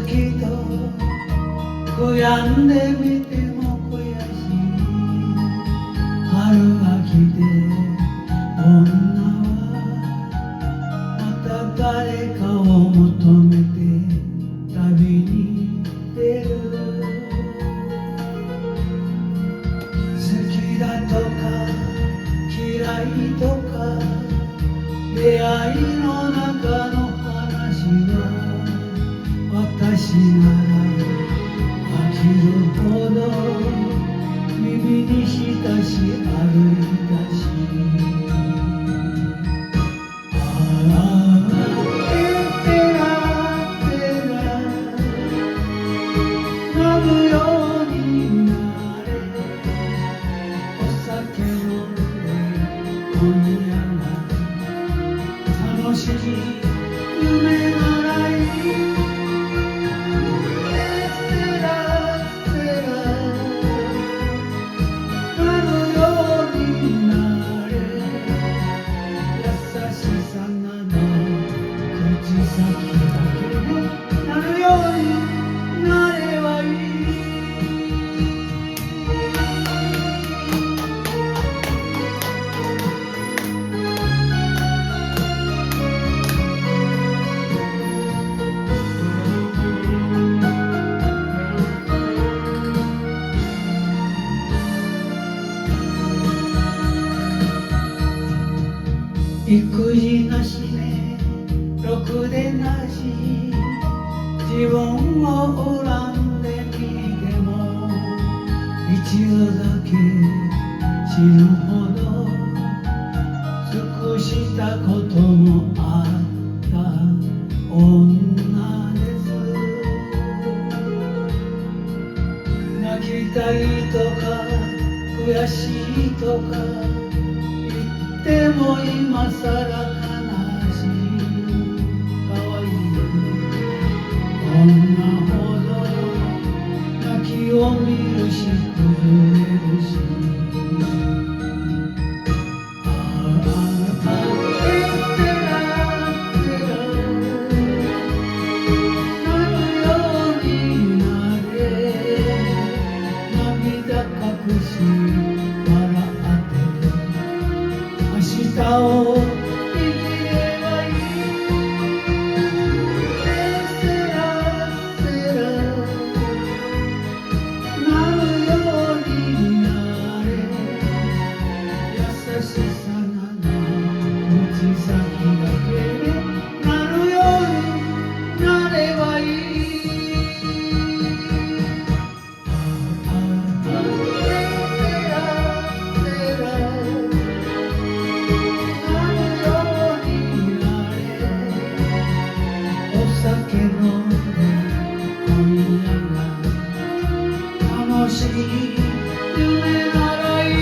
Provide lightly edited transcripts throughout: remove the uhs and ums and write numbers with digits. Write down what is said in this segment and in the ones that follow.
きと悔やんでみても悔しい春が来て女はまた誰かを求めて旅に出る好きだとか嫌いとか出会いの中の話は私なら飽きるほど耳にしたし歩いたしああてらてら飲むようになれお酒飲んで今夜が楽しい夢ならいい先だけでなるようになればいい育児なしねろくでなし自分を恨んでみても一度だけ死ぬほど尽くしたこともあった女です泣きたいとか悔しいとか言っても今さら女ほど泣きを見るし崩れるしああてらてらなるようになれ涙隠し笑って明日を生きればいい先だけでなるようになればいいてらてらなるようになれお酒飲んで今夜が楽しい夢ならいい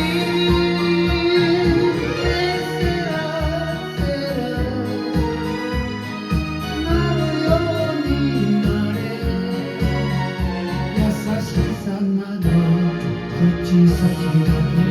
口先だけ